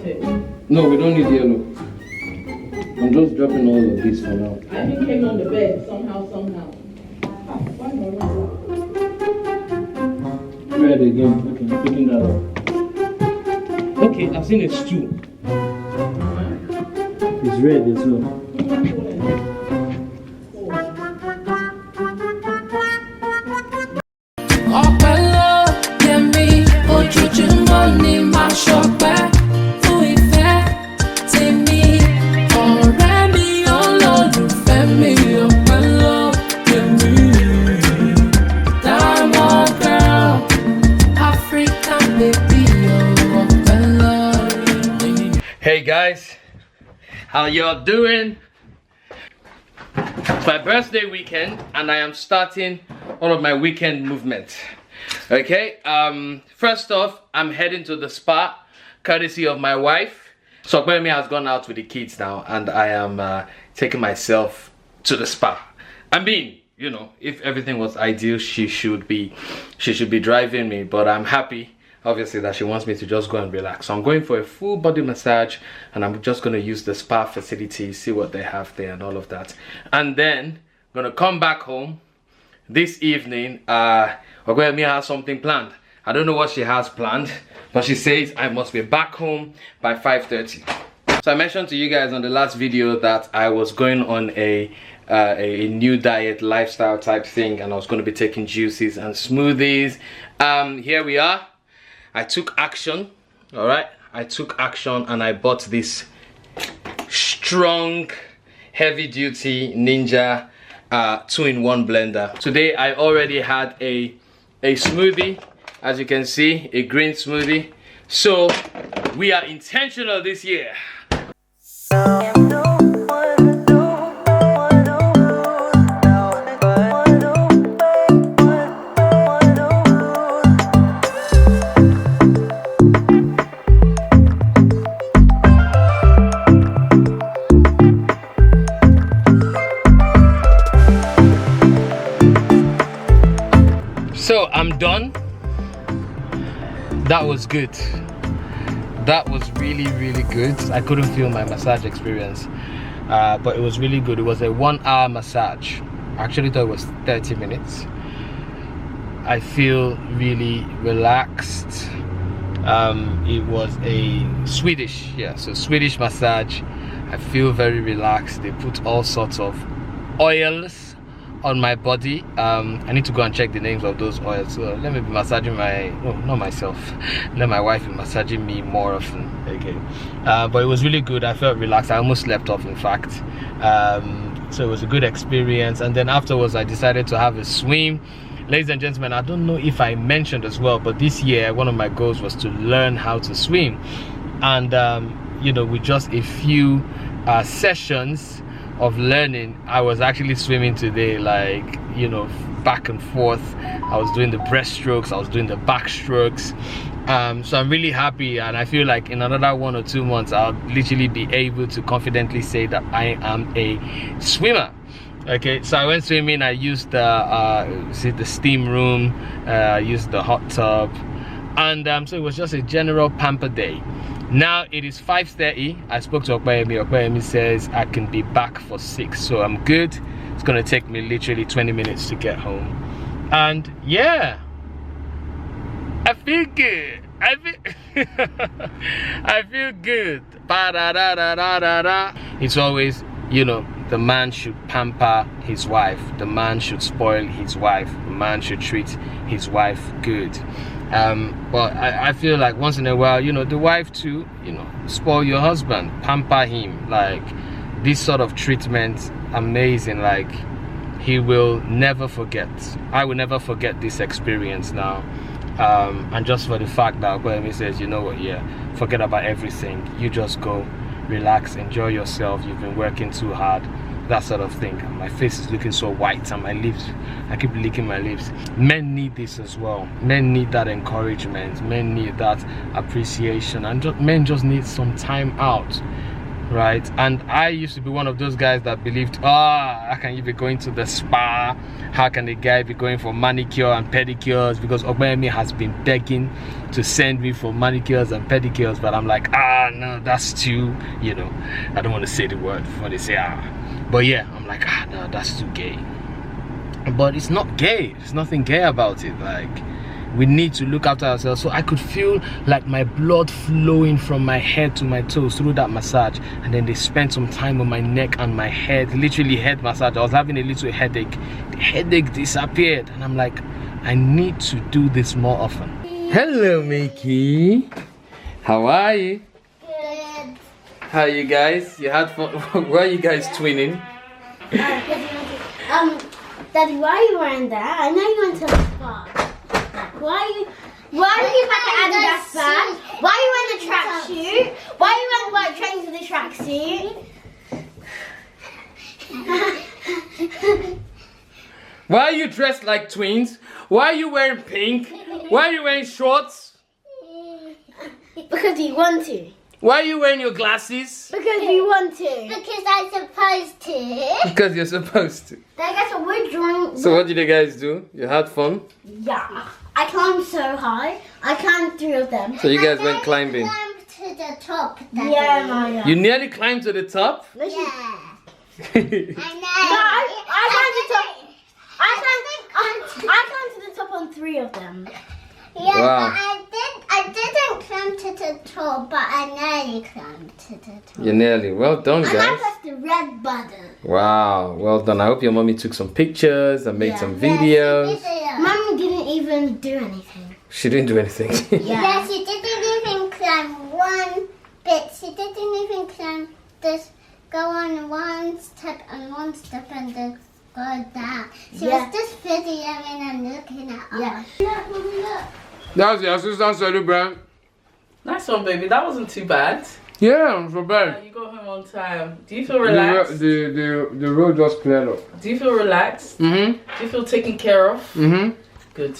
it. No, we don't need yellow. I'm just dropping all of this for now. I even came on the bed somehow. Why not? Red again. Okay, I'm picking that up. Okay, I've seen a stew. It's red as well. Hey guys, how y'all doing? It's my birthday weekend and I am starting all of my weekend movement. Okay, first off, I'm heading to the spa courtesy of my wife. So Kwemi has gone out with the kids now and I am taking myself to the spa. I mean, you know, if everything was ideal, she should be driving me, but I'm happy obviously that she wants me to just go and relax. So I'm going for a full body massage and I'm just going to use the spa facility, see what they have there and all of that. And then I'm going to come back home this evening. Kwemi has something planned. I don't know what she has planned, but she says I must be back home by 5:30. So I mentioned to you guys on the last video that I was going on a new diet lifestyle type thing and I was going to be taking juices and smoothies. Here we are. I took action. All right, I took action and I bought this strong heavy duty Ninja 2-in-1 blender. Today I already had a smoothie, as you can see, a green smoothie. So we are intentional this year. So I'm done. That was good. That was really good. I couldn't feel my massage experience, but it was really good. It was a 1-hour massage. I actually thought it was 30 minutes. I feel really relaxed. It was a Swedish, Swedish massage. I feel very relaxed. They put all sorts of oils on my body. I need to go and check the names of those oils. So let me be massaging not myself. Let my wife be massaging me more often. Okay, but it was really good. I felt relaxed. I almost slept off, in fact. So it was a good experience. And then afterwards, I decided to have a swim. Ladies and gentlemen, I don't know if I mentioned as well, but this year one of my goals was to learn how to swim. And you know, with just a few sessions of learning, I was actually swimming today, like, you know, back and forth. I was doing the breaststrokes, I was doing the backstrokes. So I'm really happy, and I feel like in another 1 or 2 months I'll literally be able to confidently say that I am a swimmer. Okay, so I went swimming. I used the steam room, used the hot tub, and so it was just a general pamper day. Now it is 5:30. I spoke to Okwemi. Okwemi says I can be back for 6, so I'm good. It's gonna take me literally 20 minutes to get home, and yeah, I feel good. I feel good. It's always, you know, the man should pamper his wife, the man should spoil his wife, the man should treat his wife good. But I feel like once in a while, you know, the wife too, you know, spoil your husband, pamper him. Like, this sort of treatment, amazing. Like, he will never forget. I will never forget this experience now. And just for the fact that Kwemi says, you know what, yeah, forget about everything, you just go, relax, enjoy yourself, you've been working too hard, that sort of thing. And my face is looking so white, and my lips, I keep licking my lips. Men need this as well. Men need that encouragement, men need that appreciation, and men just need some time out right? And I used to be one of those guys that believed, how can you be going to the spa? How can a guy be going for manicure and pedicures? Because Ogbemi has been begging to send me for manicures and pedicures, but I'm like, no, that's too, you know, I don't want to say the word before they say but yeah, I'm like, no, that's too gay. But it's not gay. There's nothing gay about it. Like, we need to look after ourselves. So I could feel like my blood flowing from my head to my toes through that massage. And then they spent some time on my neck and my head, literally head massage. I was having a little headache. The headache disappeared. And I'm like, I need to do this more often. Hello, Mickey. How are you? Good. How are you guys? You had fun? Why are you guys twinning? Daddy, why are you wearing that? I know you went to the spa. Why are you back at Adidas bag? Why are you wearing a tracksuit? Why are you wearing white trains with a tracksuit? Why are you dressed like twins? Why are you wearing pink? Why are you wearing shorts? Because you want to. Why are you wearing your glasses? Because you want to. Because I'm supposed to. Because you're supposed to. I guess we're drawing. So what did you guys do? You had fun? Yeah. I climbed so high. I climbed 3 of them. So you guys went climbing? I climbed to the top. Yeah, Maya. You nearly climbed to the top? Yeah. I climbed the top. I climbed to the top on 3 of them. Yeah, Wow. but I didn't climb to the top, but I nearly climbed to the top. You nearly. Well done, And I guys. pressed the red button. Wow, well done. I hope your mommy took some pictures and made some videos. Mommy didn't even do anything. She didn't do anything. Yeah, she didn't even climb one bit. She didn't even climb this, go on one step and then go down. She was just videoing and looking at us. Yeah. Look, Mommy, look. That's the assistant celebrant. Nice one, baby. That wasn't too bad. Yeah, I'm so bad. You got home on time. Do you feel relaxed? The road just cleared up. Do you feel relaxed? Mm-hmm. Do you feel taken care of? Mm-hmm. Good.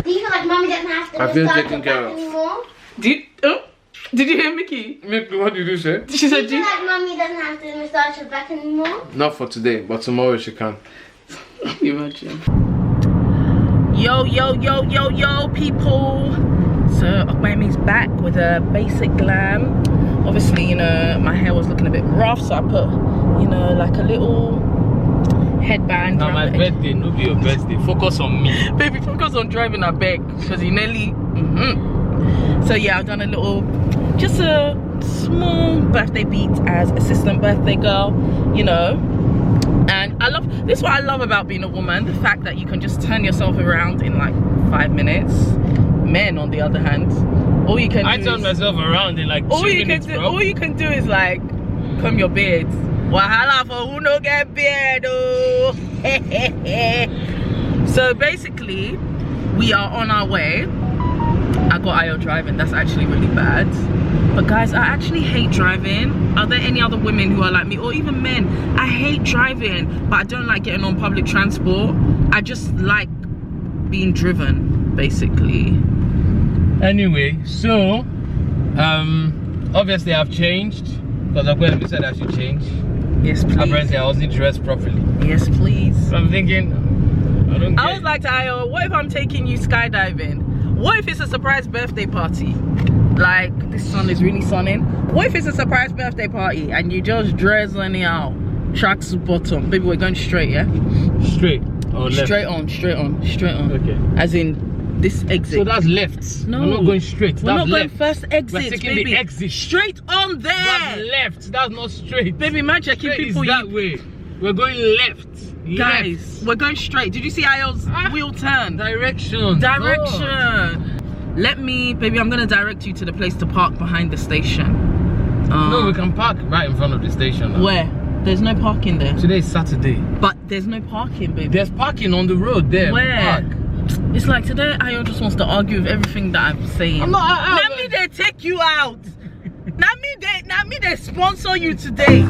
Do you feel like Mommy doesn't have to I feel massage taken your care back of. anymore? Did you hear Mickey? Mickey, what did you say? She said, Do you feel like Mommy doesn't have to massage your back anymore? Not for today, but tomorrow she can. Imagine. Yo, people. So Ogbemi's back with a basic glam. Obviously, you know, my hair was looking a bit rough, so I put, you know, like a little headband. Now my birthday, no be your birthday. Focus on me. Baby, focus on driving, I beg, because you nearly. So yeah, I've done a little, just a small birthday beat as assistant birthday girl, you know. And I love, this is what I love about being a woman, the fact that you can just turn yourself around in like 5 minutes. Men, on the other hand, all you can do I turned myself around in like 2 minutes, bro. All you can do is like comb your beard. Wahala for who no get beard, oh. So basically, we are on our way. I got Ayo driving. That's actually really bad. But guys, I actually hate driving. Are there any other women who are like me, or even men? I hate driving, but I don't like getting on public transport. I just like being driven, basically. Anyway, so obviously I've changed because Akwemi said I should change. Yes, please. Apparently I wasn't dressed properly. Yes, please. So I'm thinking, I was like to Ayo, what if I'm taking you skydiving? What if it's a surprise birthday party? Like, this sun is really sunning. What if it's a surprise birthday party and you just dress anyhow? Tracksuit bottom. Baby, we're going straight, yeah? Straight or left? Straight on, straight on, straight on. Okay. As in this exit. So that's left. No. We're not going straight. We're That's not left. going first exit, We're taking baby. the exit. Straight on there. That's left. That's not straight. Baby, man, checking Straight people. is that way. We're going left. Guys, left. we're going straight. Did you see Ayo's wheel turn? Direction. Direction. Oh. Let me, baby, I'm gonna direct you to the place to park behind the station. No, we can park right in front of the station now. Where? There's no parking there. Today is Saturday. But there's no parking, baby. There's parking on the road there. Where? Park. It's like today Ayo just wants to argue with everything that I'm saying. I'm not. Let me they take you out. Let me they sponsor you today.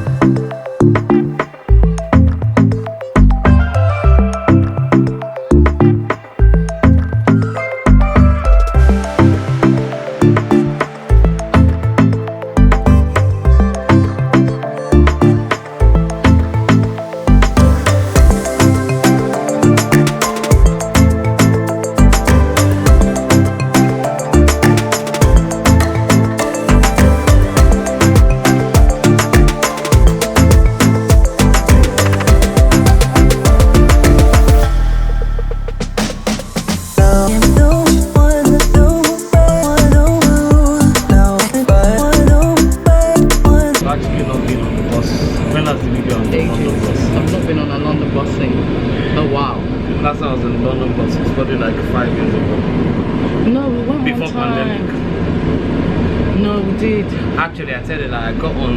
did. Actually, I tell you that I got on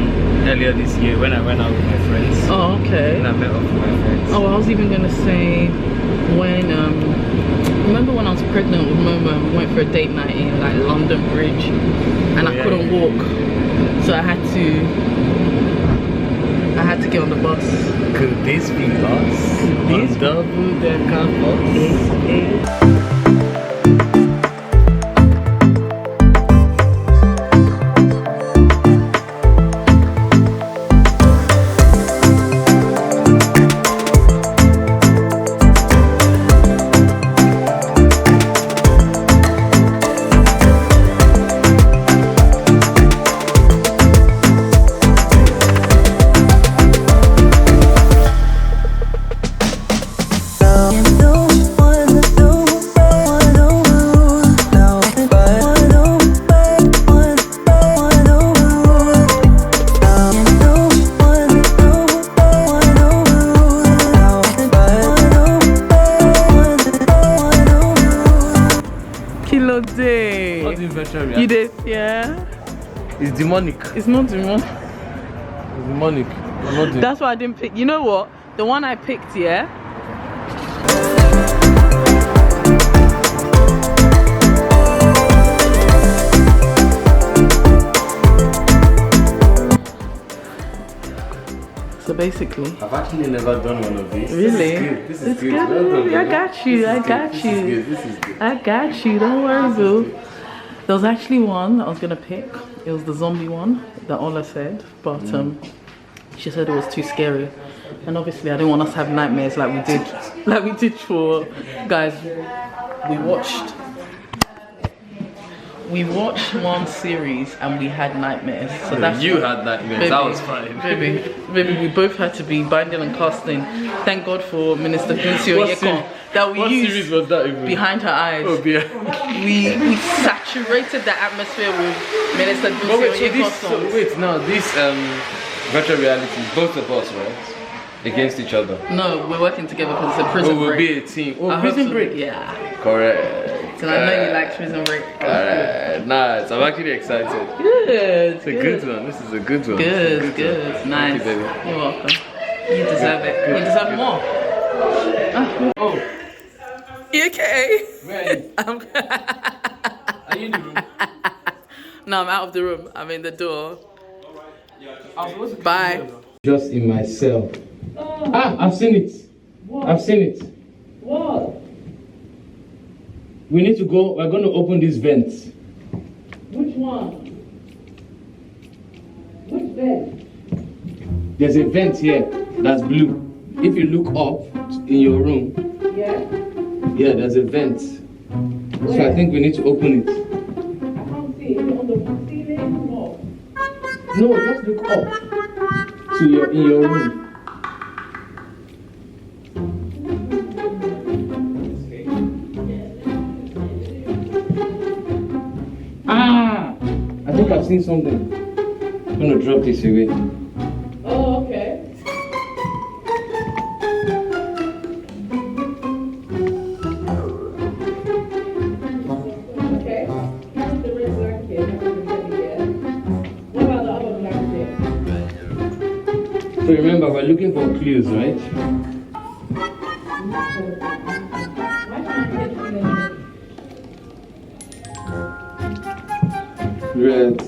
earlier this year when I went out with my friends. Oh, okay. And I met up with my friends. Oh, I was even gonna say when remember when I was pregnant with Momo, we went for a date night in like London Bridge, and I couldn't walk, so I had to get on the bus. Could this be us? This double decker bus? You did, yeah. It's demonic. It's not demonic. It's demonic. That's why I didn't pick. You know what? The one I picked, yeah. So basically, I've actually never done one of these. Really? This is It's good. good. Well done, I got you. I got This you. is good. This is good. I got you. Don't worry, boo. There was actually one that I was gonna pick. It was the zombie one that Ola said, but she said it was too scary, and obviously I didn't want us to have nightmares like we did for guys. We watched one series and we had nightmares. So that's You had nightmares. baby, That was fine. Baby, we both had to be binding and casting. Thank God for Minister Kunsi Oyekon that we What used series was that even? behind her eyes. Oh, yeah. We saturated the atmosphere with Minister But Kunsi wait, Oyekon so songs. wait, now this virtual reality, both of us, right? Against each other. No, we're working together because it's a prison We'll break. be a team. Oh, I hope prison so. break. Yeah. Correct. And I know you like prison break. Alright, nice. I'm actually excited. Good. It's a good one. This is a good one. Good. Nice. Thank you, baby. You're welcome. You deserve it. You deserve more. Oh, You okay? where are you? Are you in the room? No, I'm out of the room. I'm in the door. I'm supposed to Bye. Just in my cell. I've seen it. What? I've seen it. What? We need to go. We're going to open these vents. Which one? Which bed? There's a vent here that's blue. If you look up in your room, Yeah? there's a vent. So I think we need to open it. I can't see. Is it on the ceiling or what? No, just look up to in your room. I think I've seen something. I'm gonna drop this away. Oh, okay. Okay. Here's the red blanket. What about the other blanket? So remember, we're looking for clues, right? Red,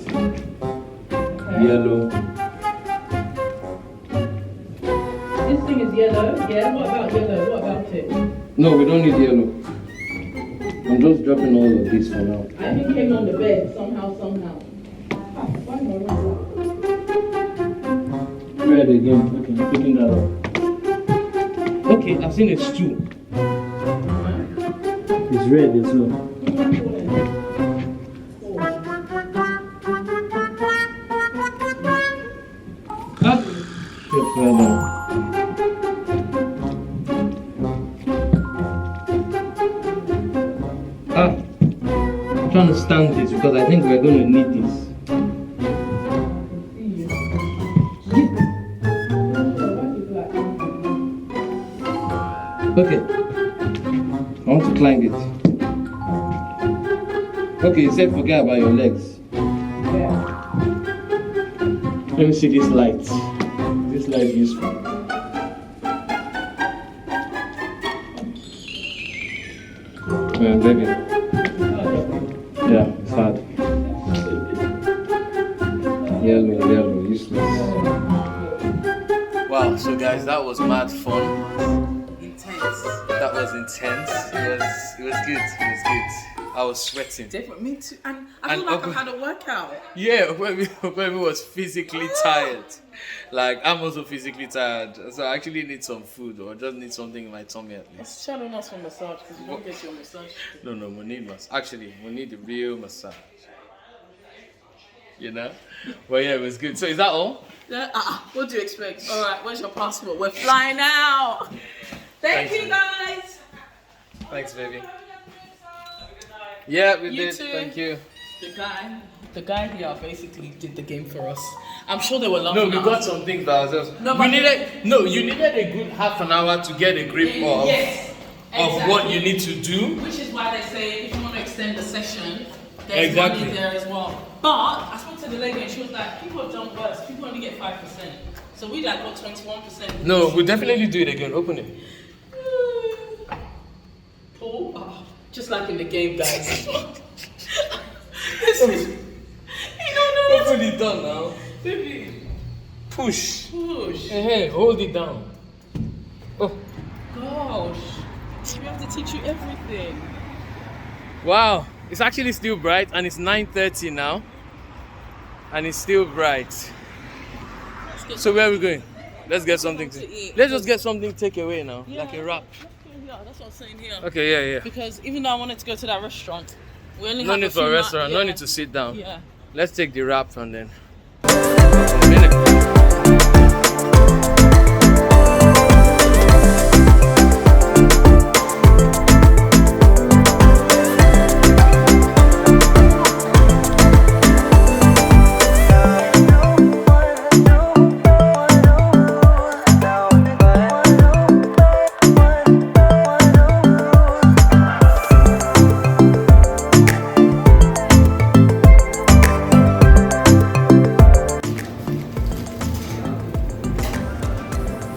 yellow. This thing is yellow. Yeah. What about yellow? What about it? No, we don't need yellow. I'm just dropping all of this for now. I think it came on the bed somehow. Why not? Red again. Okay, I'm picking that up. Okay, I've seen a stool. It's red as well. Shit, well done. I'm trying to stand this because I think we're going to need this. Okay. I want to climb it. Okay, you said forget about your legs. Yeah. Let me see this light. This light is useful. Baby. Yeah, it's hard. Yellow, useless. Wow, so guys, that was mad fun. Intense. That was intense. It was good. I was sweating. Definitely, me too. And I feel like I've had a workout. Yeah, Ope was physically tired. Like, I'm also physically tired. So I actually need some food, or just need something in my tummy at least. It's challenging us for massage because you don't get your massage. No, we need massage. Actually, we need the real massage. You know? Well, yeah, it was good. So is that all? Yeah. What do you expect? All right, where's your passport? We're flying out. Thank you, guys. Thanks, baby. Yeah, we You did. too. Thank you. The guy here basically did the game for us. I'm sure they were laughing. No, we got some things by ourselves. No, you needed a good half an hour to get a grip of, yes, exactly. of what you need to do. Which is why they say if you want to extend the session, there's Exactly. money there as well. But I spoke to the lady and she was like, people have done worse. People only get 5%. So we like got 21%. No, we'll definitely do it again. Open it. Paul, just like in the game, guys. This is, you don't know what Open it down now. baby. Push. Push. Hey, hold it down. Oh. Gosh. We have to teach you everything. Wow. It's actually still bright and it's 9:30 now. And it's still bright. So where are we going? Let's get something to eat. Let's just get something take away now. Yeah. Like a wrap. Yeah, that's what I'm saying here. Okay, yeah. Because even though I wanted to go to that restaurant, we only No have need a for a few restaurant, yeah. no need to sit down. Yeah. Let's take the wrap and then. A minute.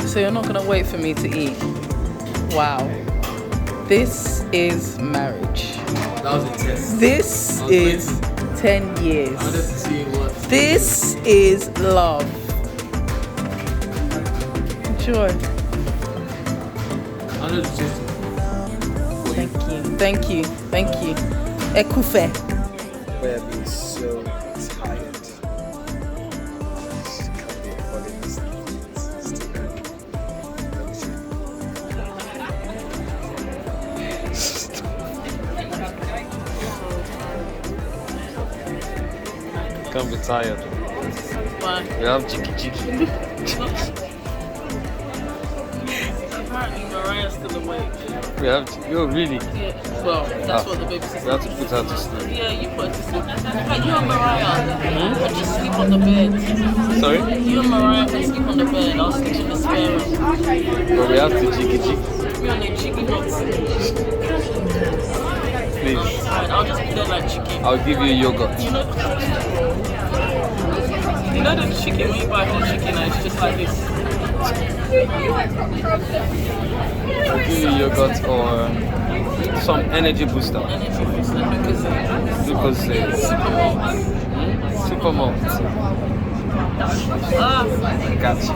So you're not gonna wait for me to eat. Wow. This is marriage. That was a test. This is 10 years. I wanted to see what. This is love. Enjoy. I wanted to taste it. Thank you. Ekufe. We're being so tired. Can't be tired. Why? We have chicky. Apparently Mariah's still awake. We have really? Yeah. Well, that's what the baby says. We have to put her to sleep. Yeah, you put her to sleep. Like you and Mariah can just sleep on the bed. Sorry? You and Mariah can sleep on the bed. I'll sleep in the spare room. But we have to chicky. Me on the chicken nuts. Please. Alright, I'll just be there like chicken. I'll give you yogurt. You know the chicken, when you buy the chicken and it's just like this. I'll give you yogurt or some energy booster. Energy booster Because super malt. Gotcha.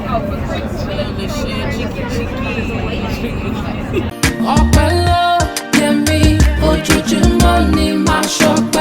Ọpẹ́ ló yẹ mí, ojoojúmọ́ ni màá ṣọpẹ́.